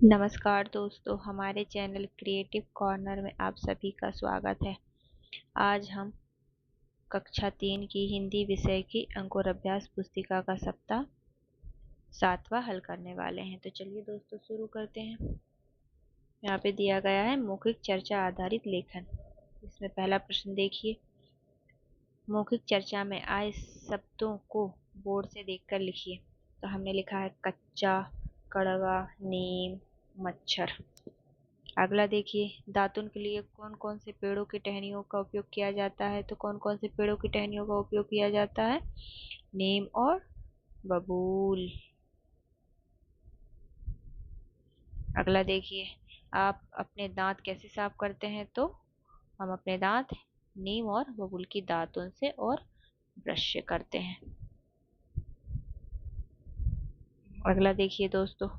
नमस्कार दोस्तों, हमारे चैनल क्रिएटिव कॉर्नर में आप सभी का स्वागत है। आज हम कक्षा 3 की हिंदी विषय की अंक और अभ्यास पुस्तिका का सप्ताह 7वां हल करने वाले हैं। तो चलिए दोस्तों शुरू करते हैं। यहाँ पे दिया गया है मौखिक चर्चा आधारित लेखन। इसमें पहला प्रश्न देखिए, मौखिक चर्चा में आए शब्दों को बोर्ड से देखकर लिखिए। तो हमने लिखा है कच्चा, कड़वा, नीम, मच्छर। अगला देखिए, दातुन के लिए कौन कौन से पेड़ों की टहनियों का उपयोग किया जाता है। तो कौन कौन से पेड़ों की टहनियों का उपयोग किया जाता है? नीम और बबूल। अगला देखिए, आप अपने दांत कैसे साफ करते हैं? तो हम अपने दांत नीम और बबूल की दातुन से और ब्रश से करते हैं। अगला देखिए दोस्तों,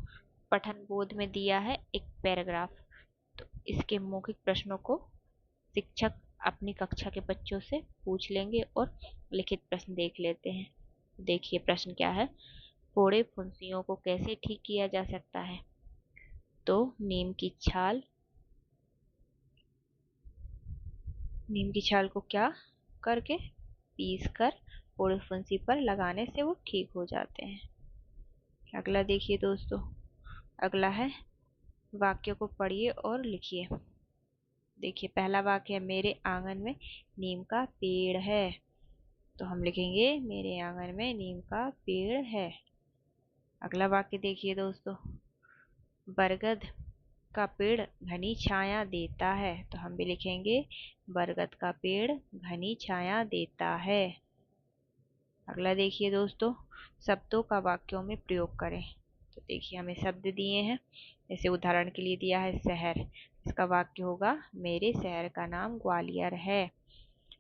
पठन बोध में दिया है एक पैराग्राफ। तो इसके मौखिक प्रश्नों को शिक्षक अपनी कक्षा के बच्चों से पूछ लेंगे और लिखित प्रश्न देख लेते हैं। देखिए प्रश्न क्या है, फोड़े फुंसियों को कैसे ठीक किया जा सकता है? तो नीम की छाल को क्या करके पीस कर फोड़े फुंसी पर लगाने से वो ठीक हो जाते हैं। अगला देखिए दोस्तों, अगला है वाक्य को पढ़िए और लिखिए। देखिए पहला वाक्य है, मेरे आंगन में नीम का पेड़ है। तो हम लिखेंगे मेरे आंगन में नीम का पेड़ है। अगला वाक्य देखिए दोस्तों, बरगद का पेड़ घनी छाया देता है। तो हम भी लिखेंगे बरगद का पेड़ घनी छाया देता है। अगला देखिए दोस्तों, शब्दों का वाक्यों में प्रयोग करें। तो देखिए हमें शब्द दिए हैं, जैसे उदाहरण के लिए दिया है शहर। इसका वाक्य होगा मेरे शहर का नाम ग्वालियर है।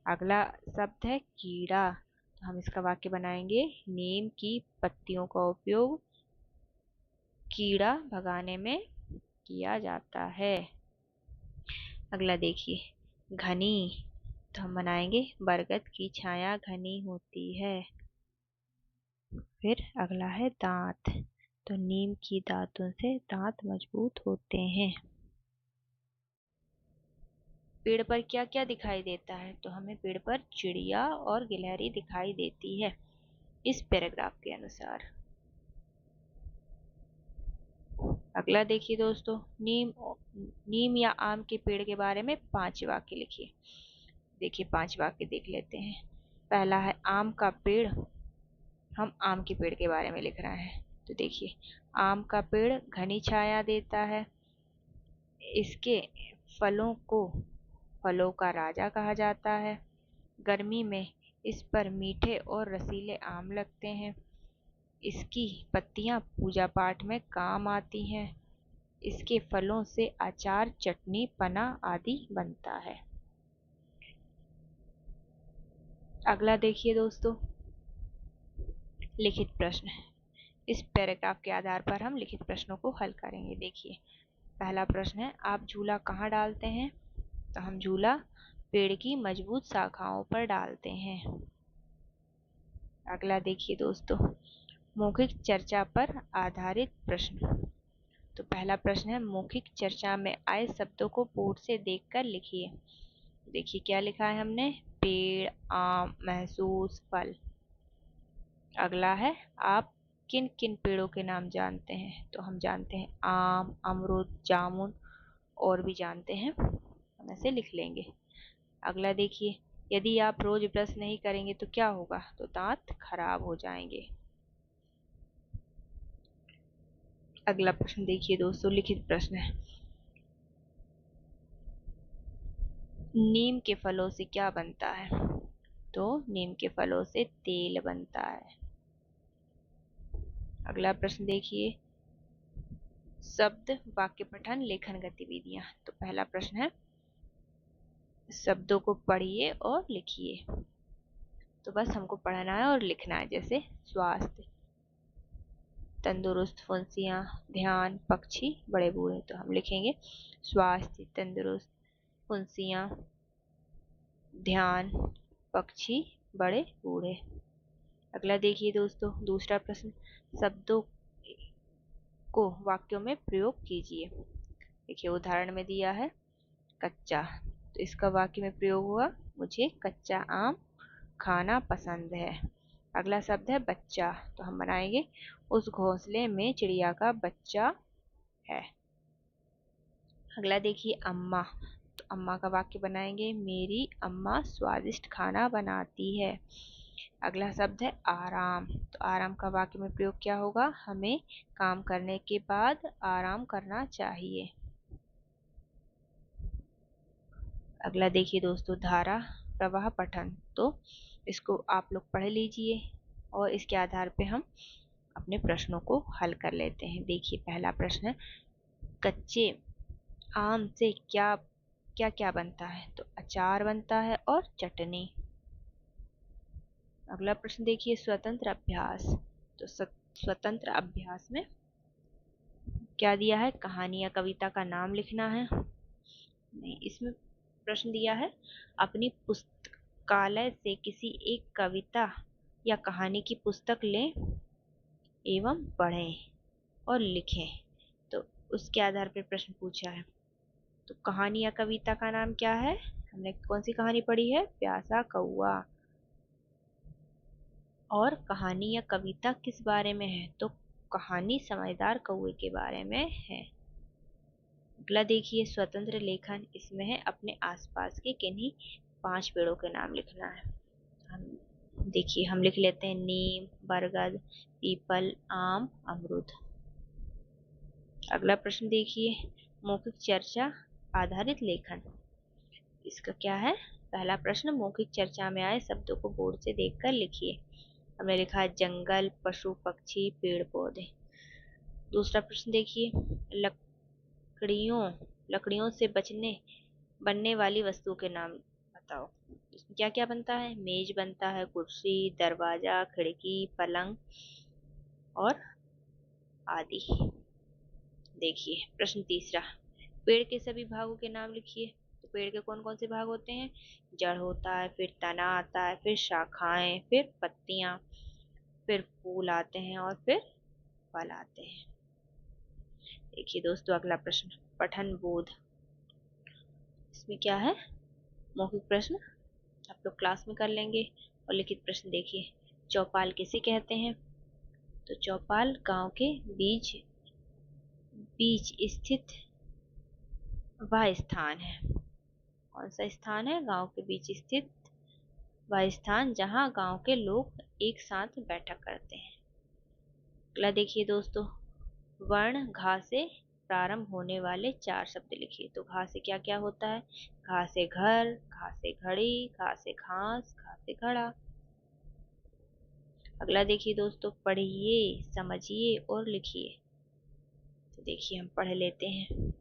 अगला शब्द है कीड़ा। तो हम इसका वाक्य बनाएंगे, नीम की पत्तियों का उपयोग कीड़ा भगाने में किया जाता है। अगला देखिए घनी। तो हम बनाएंगे बरगद की छाया घनी होती है। फिर अगला है दांत। तो नीम की दांतों से दांत मजबूत होते हैं। पेड़ पर क्या क्या दिखाई देता है? तो हमें पेड़ पर चिड़िया और गिलहरी दिखाई देती है इस पैराग्राफ के अनुसार। अगला देखिए दोस्तों, नीम या आम के पेड़ के बारे में 5 वाक्य लिखिए। देखिए 5 वाक्य देख लेते हैं। पहला है आम का पेड़। हम आम के पेड़ के बारे में लिख रहे हैं। तो देखिए आम का पेड़ घनी छाया देता है। इसके फलों को फलों का राजा कहा जाता है। गर्मी में इस पर मीठे और रसीले आम लगते हैं। इसकी पत्तियां पूजा पाठ में काम आती हैं। इसके फलों से अचार, चटनी, पना आदि बनता है। अगला देखिए दोस्तों, लिखित प्रश्न। इस पैराग्राफ के आधार पर हम लिखित प्रश्नों को हल करेंगे। देखिए पहला प्रश्न है, आप झूला कहाँ डालते हैं? तो हम झूला पेड़ की मजबूत शाखाओं पर डालते हैं। अगला देखिए दोस्तों, मौखिक चर्चा पर आधारित प्रश्न। तो पहला प्रश्न है, मौखिक चर्चा में आए शब्दों को बोर्ड से देखकर लिखिए। देखिए क्या लिखा है हमने, पेड़, आम, महसूस, फल। अगला है, आप किन किन पेड़ों के नाम जानते हैं? तो हम जानते हैं आम, अमरूद, जामुन और भी जानते हैं, हम ऐसे लिख लेंगे। अगला देखिए, यदि आप रोज ब्रश नहीं करेंगे तो क्या होगा? तो दांत खराब हो जाएंगे। अगला प्रश्न देखिए दोस्तों, लिखित प्रश्न है, नीम के फलों से क्या बनता है? तो नीम के फलों से तेल बनता है। अगला प्रश्न देखिए, शब्द वाक्य पठन लेखन गतिविधियां। तो पहला प्रश्न है, शब्दों को पढ़िए और लिखिए। तो बस हमको पढ़ना है और लिखना है। जैसे स्वास्थ्य, तंदुरुस्त, फुंसियां, ध्यान, पक्षी, बड़े बूढ़े। तो हम लिखेंगे स्वास्थ्य, तंदुरुस्त, फुंसियां, ध्यान, पक्षी, बड़े बूढ़े। अगला देखिए दोस्तों, दूसरा प्रश्न, शब्दों को वाक्यों में प्रयोग कीजिए। देखिए उदाहरण में दिया है कच्चा, तो इसका वाक्य में प्रयोग हुआ मुझे कच्चा आम खाना पसंद है। अगला शब्द है बच्चा, तो हम बनाएंगे उस घोंसले में चिड़िया का बच्चा है। अगला देखिए अम्मा, तो अम्मा का वाक्य बनाएंगे मेरी अम्मा स्वादिष्ट खाना बनाती है। अगला शब्द है आराम, तो आराम का वाक्य में प्रयोग क्या होगा, हमें काम करने के बाद आराम करना चाहिए। अगला देखिए दोस्तों धारा प्रवाह पठन, तो इसको आप लोग पढ़ लीजिए और इसके आधार पे हम अपने प्रश्नों को हल कर लेते हैं। देखिए पहला प्रश्न है कच्चे आम से क्या क्या क्या बनता है, तो अचार बनता है और चटनी। अगला प्रश्न देखिए स्वतंत्र अभ्यास, तो स्वतंत्र अभ्यास में क्या दिया है, कहानी या कविता का नाम लिखना है। नहीं, इसमें प्रश्न दिया है अपनी पुस्तकालय से किसी एक कविता या कहानी की पुस्तक लें एवं पढ़ें और लिखें, तो उसके आधार पर प्रश्न पूछा है। तो कहानी या कविता का नाम क्या है, हमने कौन सी कहानी पढ़ी है, प्यासा कौआ। और कहानी या कविता किस बारे में है, तो कहानी समझदार कौए के बारे में है। अगला देखिए स्वतंत्र लेखन, इसमें है अपने आसपास के किन्हीं 5 पेड़ों के नाम लिखना है। हम देखिए हम लिख लेते हैं नीम, बरगद, पीपल, आम, अमरूद। अगला प्रश्न देखिए मौखिक चर्चा आधारित लेखन, इसका क्या है, पहला प्रश्न मौखिक चर्चा में आए शब्दों को बोर्ड से देखकर लिखिए। हमने लिखा है जंगल, पशु पक्षी, पेड़ पौधे। दूसरा प्रश्न देखिए लकड़ियों से बनने वाली वस्तु के नाम बताओ। इसमें क्या क्या बनता है, मेज बनता है, कुर्सी, दरवाजा, खिड़की, पलंग और आदि। देखिए प्रश्न तीसरा पेड़ के सभी भागों के नाम लिखिए। तो पेड़ के कौन कौन से भाग होते हैं, जड़ होता है, फिर तना आता है, फिर शाखाएं, फिर पत्तियां, फिर फूल आते हैं और फिर फल आते हैं। देखिए दोस्तों अगला प्रश्न पठन बोध, इसमें क्या है, मौखिक प्रश्न आप लोग क्लास में कर लेंगे। और लिखित प्रश्न देखिए चौपाल किसे कहते हैं, तो चौपाल गांव के बीच बीच स्थित वह स्थान है। कौन सा स्थान है, गांव के बीच स्थित वह स्थान जहां गांव के लोग एक साथ बैठक करते हैं। अगला देखिए दोस्तों वर्ण घा से प्रारंभ होने वाले 4 शब्द लिखिए। तो घा से क्या क्या होता है, घा से घर, घा से घड़ी, घा से घास, घा से घड़ा। अगला देखिए दोस्तों पढ़िए, समझिए और लिखिए। तो देखिए हम पढ़ लेते हैं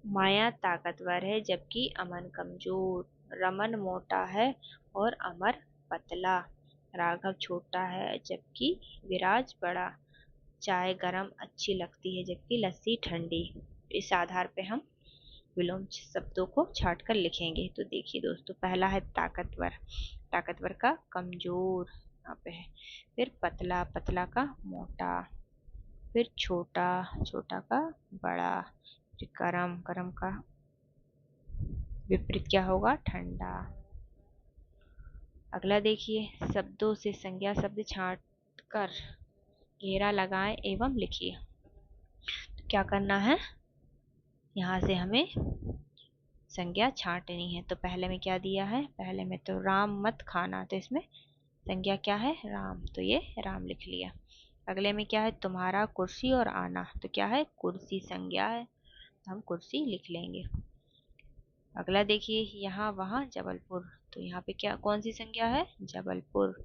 माया ताकतवर है जबकि अमन कमजोर, रमन मोटा है और अमर पतला, राघव छोटा है जबकि विराज बड़ा, चाय गरम अच्छी लगती है जबकि लस्सी ठंडी। इस आधार पे हम विलोम शब्दों को छाट कर लिखेंगे। तो देखिए दोस्तों पहला है ताकतवर, ताकतवर का कमजोर यहाँ पे है, फिर पतला, पतला का मोटा, फिर छोटा, छोटा का बड़ा, फिर गरम, गरम का विपरीत क्या होगा, ठंडा। अगला देखिए शब्दों से संज्ञा शब्द छाट कर घेरा लगाएं एवं लिखिए। तो क्या करना है, यहाँ से हमें संज्ञा छांटनी है। तो पहले में क्या दिया है, पहले में तो राम मत खाना, तो इसमें संज्ञा क्या है, राम, तो ये राम लिख लिया। अगले में क्या है तुम्हारा कुर्सी और आना, तो क्या है कुर्सी संज्ञा है, तो हम कुर्सी लिख लेंगे। अगला देखिए यहाँ वहाँ जबलपुर, तो यहाँ पे क्या कौन सी संज्ञा है, जबलपुर।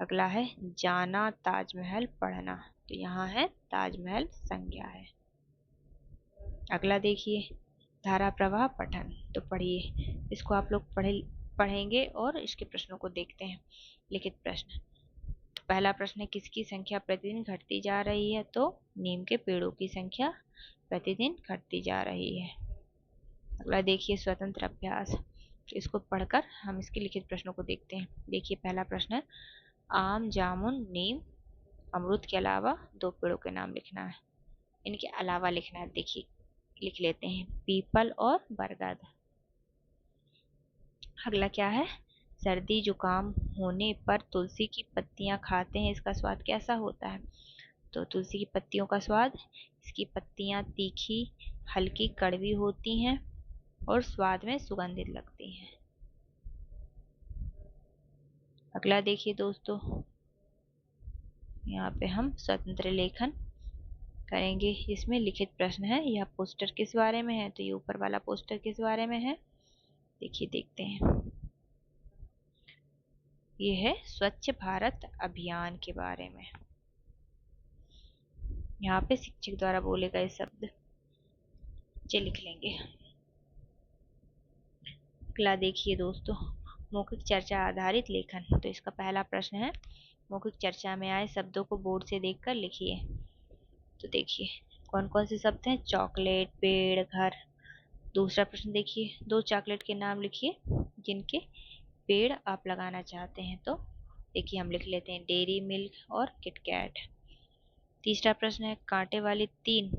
अगला है जाना ताजमहल पढ़ना, तो यहाँ है ताजमहल संज्ञा है। अगला देखिए धारा प्रवाह पठन, तो पढ़िए, इसको आप लोग पढ़ेंगे और इसके प्रश्नों को देखते हैं। लिखित प्रश्न, तो पहला प्रश्न है किसकी संख्या प्रतिदिन घटती जा रही है, तो नीम के पेड़ों की संख्या प्रतिदिन घटती जा रही है। अगला देखिए स्वतंत्र अभ्यास, तो इसको पढ़कर हम इसके लिखित प्रश्नों को देखते हैं। देखिए पहला प्रश्न है आम, जामुन, नीम अमरूद के अलावा 2 पेड़ों के नाम लिखना है, इनके अलावा लिखना है। देखिए लिख लेते हैं, पीपल और बरगद। अगला क्या है, सर्दी जुकाम होने पर तुलसी की पत्तियां खाते हैं, इसका स्वाद कैसा होता है? तो तुलसी की पत्तियों का स्वाद, इसकी पत्तियां तीखी हल्की कड़वी होती हैं और स्वाद में सुगंधित लगती हैं। अगला देखिए दोस्तों, यहाँ पे हम स्वतंत्र लेखन करेंगे। इसमें लिखित प्रश्न है। यह पोस्टर किस बारे में है? तो ये ऊपर वाला पोस्टर किस बारे में है? देखिए देखते हैं। ये है स्वच्छ भारत अभियान के बारे में। यहाँ पे शिक्षक द्वारा बोले गए शब्द लिख लेंगे। अगला देखिए दोस्तों, मौखिक चर्चा आधारित लेखन। तो इसका पहला प्रश्न है, मौखिक चर्चा में आए शब्दों को बोर्ड से देखकर लिखिए। तो देखिए कौन कौन से शब्द हैं? चॉकलेट, पेड़, घर। दूसरा प्रश्न देखिए, 2 चॉकलेट के नाम लिखिए जिनके पेड़ आप लगाना चाहते हैं। तो देखिए हम लिख लेते हैं डेयरी मिल्क और किटकैट। तीसरा प्रश्न है, कांटे वाली 3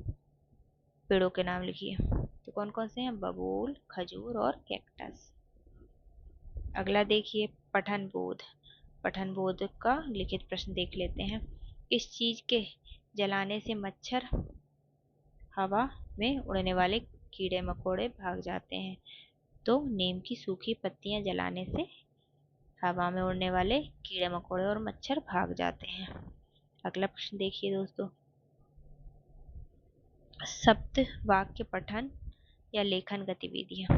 पेड़ों के नाम लिखिए। तो कौन कौन से हैं? बबूल, खजूर और कैक्टस। अगला देखिए पठन बोध। पठन बोध का लिखित प्रश्न देख लेते हैं। इस चीज के जलाने से मच्छर, हवा में उड़ने वाले कीड़े मकोड़े भाग जाते हैं। तो नीम की सूखी पत्तियां जलाने से हवा में उड़ने वाले कीड़े मकोड़े और मच्छर भाग जाते हैं। अगला प्रश्न देखिए दोस्तों, सप्त वाक्य पठन या लेखन गतिविधियां।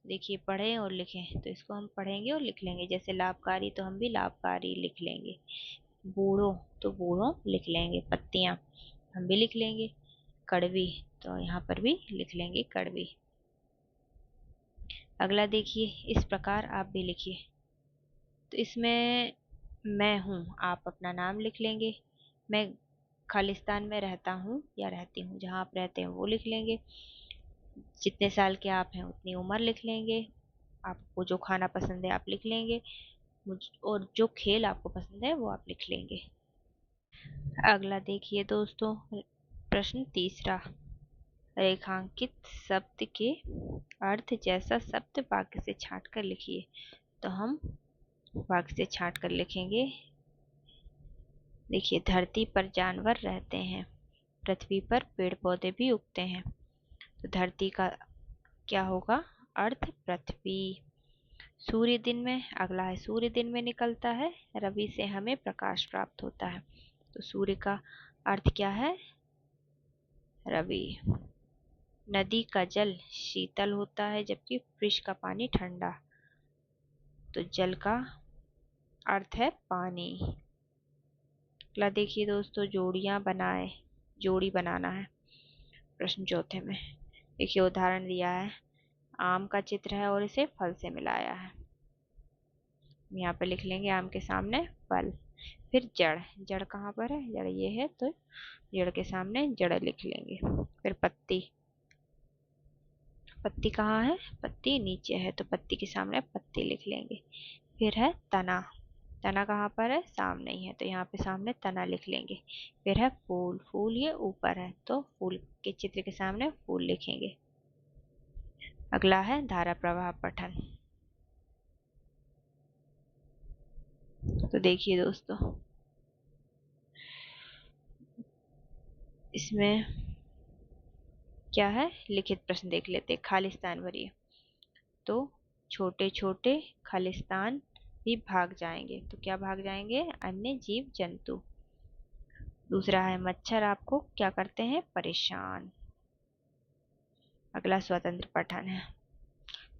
देखिए पढ़ें और लिखें। तो इसको हम पढ़ेंगे और लिख लेंगे। जैसे लाभकारी तो हम भी लाभकारी लिख लेंगे। बूढ़ो तो बूढ़ो लिख लेंगे। पत्तियां हम भी लिख लेंगे। कड़वी तो यहाँ पर भी लिख लेंगे कड़वी। अगला देखिए, इस प्रकार आप भी लिखिए। तो इसमें मैं हूँ, आप अपना नाम लिख लेंगे। मैं खालिस्तान में रहता हूँ या रहती हूँ, जहाँ आप रहते हैं वो लिख लेंगे। जितने साल के आप हैं उतनी उम्र लिख लेंगे। आपको जो खाना पसंद है आप लिख लेंगे। और जो खेल आपको पसंद है वो आप लिख लेंगे। अगला देखिए दोस्तों, प्रश्न तीसरा, रेखांकित शब्द के अर्थ जैसा शब्द वाक्य से छांट कर लिखिए। तो हम वाक्य से छांट कर लिखेंगे। देखिए, धरती पर जानवर रहते हैं, पृथ्वी पर पेड़ पौधे भी उगते हैं। तो धरती का क्या होगा? अर्थ पृथ्वी। सूर्य दिन में, अगला है सूर्य दिन में निकलता है, रवि से हमें प्रकाश प्राप्त होता है। तो सूर्य का अर्थ क्या है? रवि। नदी का जल शीतल होता है जबकि वृक्ष का पानी ठंडा। तो जल का अर्थ है पानी। अगला देखिए दोस्तों, जोड़ियां बनाए, जोड़ी बनाना है प्रश्न चौथे में। देखिए उदाहरण दिया है, आम का चित्र है और इसे फल से मिलाया है। यहाँ पे लिख लेंगे आम के सामने फल। फिर जड़, जड़ कहाँ पर है? जड़ ये है, तो जड़ के सामने जड़ लिख लेंगे। फिर पत्ती, पत्ती कहाँ है? पत्ती नीचे है, तो पत्ती के सामने पत्ती लिख लेंगे। फिर है तना, तना कहाँ पर है? सामने ही है, तो यहाँ पे सामने तना लिख लेंगे। फिर है फूल, फूल ये ऊपर है, तो फूल के चित्र के सामने फूल लिखेंगे। अगला है धारा प्रवाह पठन। तो देखिए दोस्तों, इसमें क्या है? लिखित प्रश्न देख लेते हैं। खालिस्तान भरिए। तो छोटे छोटे खालिस्तान भी भाग जाएंगे। तो क्या भाग जाएंगे? अन्य जीव जंतु। दूसरा है मच्छर आपको क्या करते हैं? परेशान। अगला स्वतंत्र पठन है।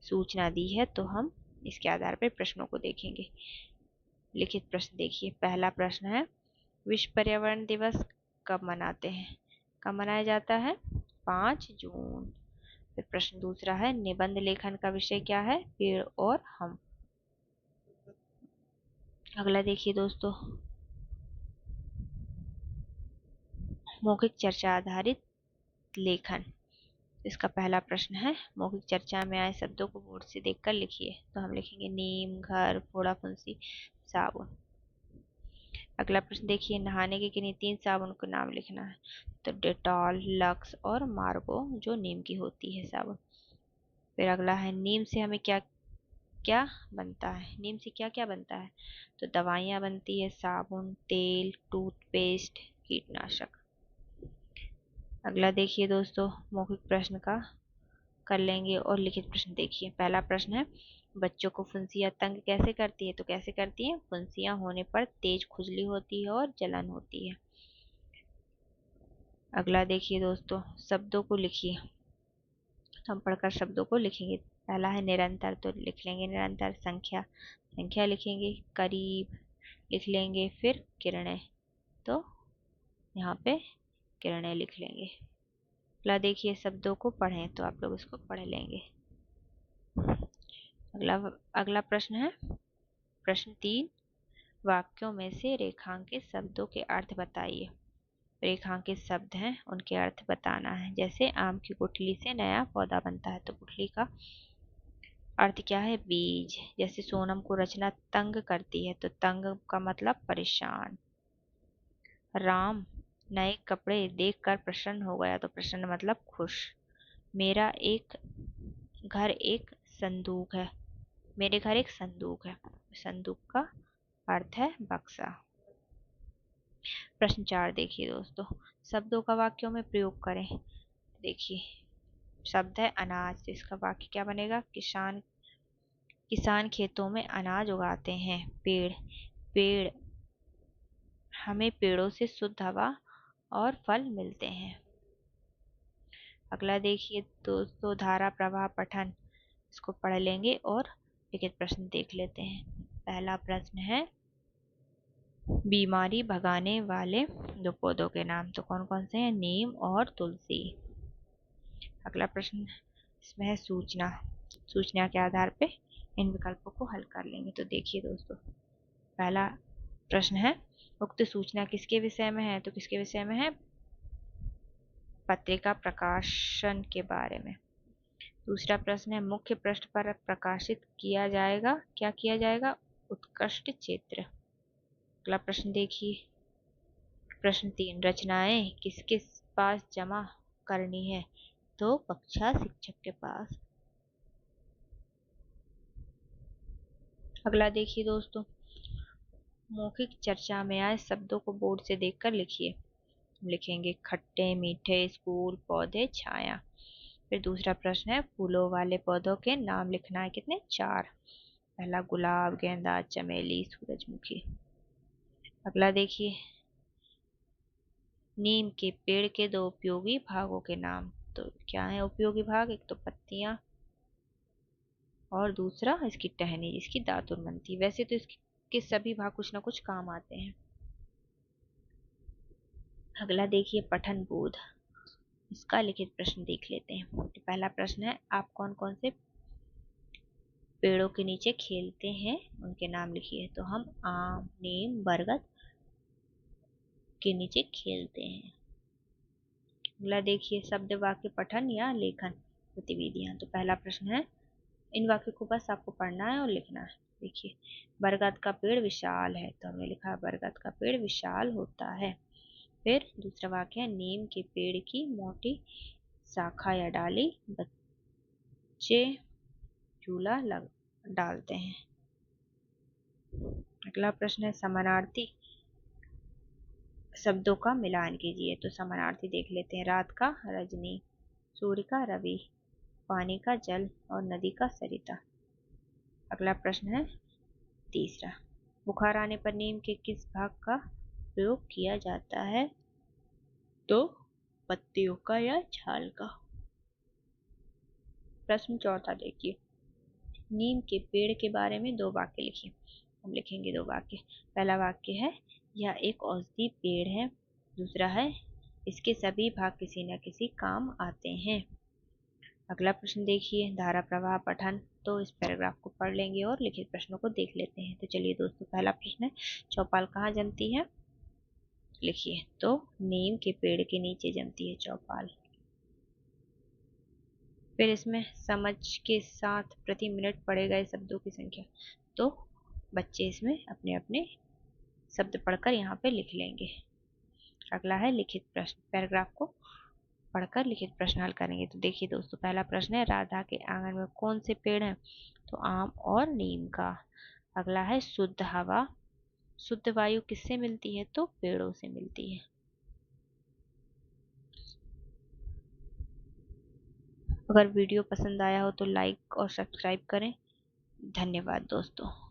सूचना दी है तो हम इसके आधार पर प्रश्नों को देखेंगे। लिखित प्रश्न देखिए। पहला प्रश्न है, विश्व पर्यावरण दिवस कब मनाते हैं? कब मनाया जाता है? 5 जून। फिर प्रश्न दूसरा है, निबंध लेखन का विषय क्या है? पेड़ और हम। अगला देखिए दोस्तों, मौखिक चर्चा आधारित लेखन। इसका पहला प्रश्न है, मौखिक चर्चा में आए शब्दों को बोर्ड से देखकर लिखिए। तो हम लिखेंगे नीम, घर, फोड़ा फुंसी, साबुन। अगला प्रश्न देखिए, नहाने के किन्हीं 3 साबुन का नाम लिखना है। तो डेटॉल, लक्स और मार्गो, जो नीम की होती है साबुन। फिर अगला है, नीम से हमें क्या क्या बनता है? नीम से क्या क्या बनता है? तो दवाइयाँ बनती है, साबुन, तेल, टूथपेस्ट, कीटनाशक। अगला देखिए दोस्तों, मौखिक प्रश्न का कर लेंगे और लिखित प्रश्न देखिए। पहला प्रश्न है, बच्चों को फुंसियाँ तंग कैसे करती है? तो कैसे करती है? फुंसियाँ होने पर तेज खुजली होती है और जलन होती है। अगला देखिए दोस्तों, शब्दों को लिखिए। तो हम पढ़कर शब्दों को लिखेंगे। पहला है निरंतर, तो लिख लेंगे निरंतर। संख्या, संख्या लिखेंगे। करीब लिख लेंगे। फिर किरणें, तो यहाँ पे किरणें लिख लेंगे। अगला देखिए, शब्दों को पढ़ें, तो आप लोग इसको पढ़ लेंगे। अगला अगला प्रश्न है, प्रश्न 3, वाक्यों में से रेखांकित शब्दों के अर्थ बताइए। रेखांकित शब्द हैं, उनके अर्थ बताना है। जैसे आम की गुठली से नया पौधा बनता है, तो गुठली का अर्थ क्या है? बीज। जैसे सोनम को रचना तंग करती है, तो तंग का मतलब परेशान। राम नए कपड़े देखकर प्रसन्न हो गया, तो प्रसन्न मतलब खुश। मेरा एक घर एक संदूक है। मेरे घर एक संदूक है। संदूक का अर्थ है बक्सा। प्रश्न 4 देखिए दोस्तों, शब्दों का वाक्यों में प्रयोग करें। देखिए, शब्द है अनाज, तो इसका वाक्य क्या बनेगा? किसान किसान खेतों में अनाज उगाते हैं। पेड़, पेड़ हमें पेड़ों से शुद्ध हवा और फल मिलते हैं। अगला देखिए दोस्तों, धारा प्रवाह पठन, इसको पढ़ लेंगे और लिखित प्रश्न देख लेते हैं। पहला प्रश्न है, बीमारी भगाने वाले 2 पौधों के नाम। तो कौन कौन से हैं? नीम और तुलसी। अगला प्रश्न इसमें है सूचना, सूचना के आधार पे इन विकल्पों को हल कर लेंगे। तो देखिए दोस्तों, पहला प्रश्न है, उक्त सूचना किसके विषय में है? तो किसके विषय में है? पत्रिका प्रकाशन के बारे में। दूसरा प्रश्न है, मुख्य पृष्ठ पर प्रकाशित किया जाएगा, क्या किया जाएगा? उत्कृष्ट चित्र। अगला प्रश्न देखिए, प्रश्न 3, रचनाएं किसके पास जमा करनी है? तो कक्षा शिक्षक के पास। अगला देखिए दोस्तों, मौखिक चर्चा में आए शब्दों को बोर्ड से देखकर लिखिए। लिखेंगे खट्टे मीठे, स्कूल, पौधे, छाया। फिर दूसरा प्रश्न है, फूलों वाले पौधों के नाम लिखना है। कितने? 4। पहला गुलाब, गेंदा, चमेली, सूरजमुखी। अगला देखिए, नीम के पेड़ के 2 उपयोगी भागों के नाम। तो क्या है उपयोगी भाग? एक तो पत्तियां और दूसरा इसकी टहनी, जिसकी दातुन बनती है। वैसे तो इसके सभी भाग कुछ ना कुछ काम आते हैं। अगला देखिए, पठन बोध, इसका लिखित प्रश्न देख लेते हैं। तो पहला प्रश्न है, आप कौन कौन से पेड़ों के नीचे खेलते हैं? उनके नाम लिखिए। तो हम आम, नीम, बरगद के नीचे खेलते हैं। अगला देखिए, शब्द वाक्य पठन या लेखन गतिविधियां। तो पहला प्रश्न है, इन वाक्यों को बस आपको पढ़ना है और लिखना है। देखिए, बरगद का पेड़ विशाल है, तो हमने लिखा बरगद का पेड़ विशाल होता है। फिर दूसरा वाक्य है, नीम के पेड़ की मोटी शाखा या डाली बच्चे झूला डालते हैं। अगला प्रश्न है, समानार्थी शब्दों का मिलान कीजिए। तो समानार्थी देख लेते हैं, रात का रजनी, सूर्य का रवि, पानी का जल और नदी का सरिता। अगला प्रश्न है तीसरा, बुखार आने पर नीम के किस भाग का प्रयोग किया जाता है? तो पत्तियों का या छाल का। प्रश्न चौथा देखिए, नीम के पेड़ के बारे में 2 वाक्य लिखिए। हम लिखेंगे 2 वाक्य। पहला वाक्य है, यह एक औषधि पेड़ है। दूसरा है, इसके सभी भाग किसी न किसी काम आते हैं। अगला प्रश्न देखिए, धारा प्रवाह पठन। तो इस पैराग्राफ को पढ़ लेंगे और लिखित प्रश्नों को देख लेते हैं। तो चलिए दोस्तों, पहला प्रश्न है, चौपाल कहाँ जमती है? लिखिए, तो नीम के पेड़ के नीचे जमती है चौपाल। फिर इसमें समझ के साथ प्रति मिनट पढ़े गए शब्दों की संख्या। तो बच्चे इसमें अपने अपने शब्द पढ़कर यहाँ पे लिख लेंगे। अगला है लिखित प्रश्न। पैराग्राफ को पढ़कर लिखित प्रश्न हल करेंगे। तो देखिए दोस्तों, पहला प्रश्न है राधा के आंगन में कौन से पेड़ हैं? तो आम और नीम का। अगला है शुद्ध हवा, शुद्ध वायु किससे मिलती है? तो पेड़ों से मिलती है। अगर वीडियो पसंद आया हो तो लाइक और सब्सक्राइब करें। धन्यवाद दोस्तों।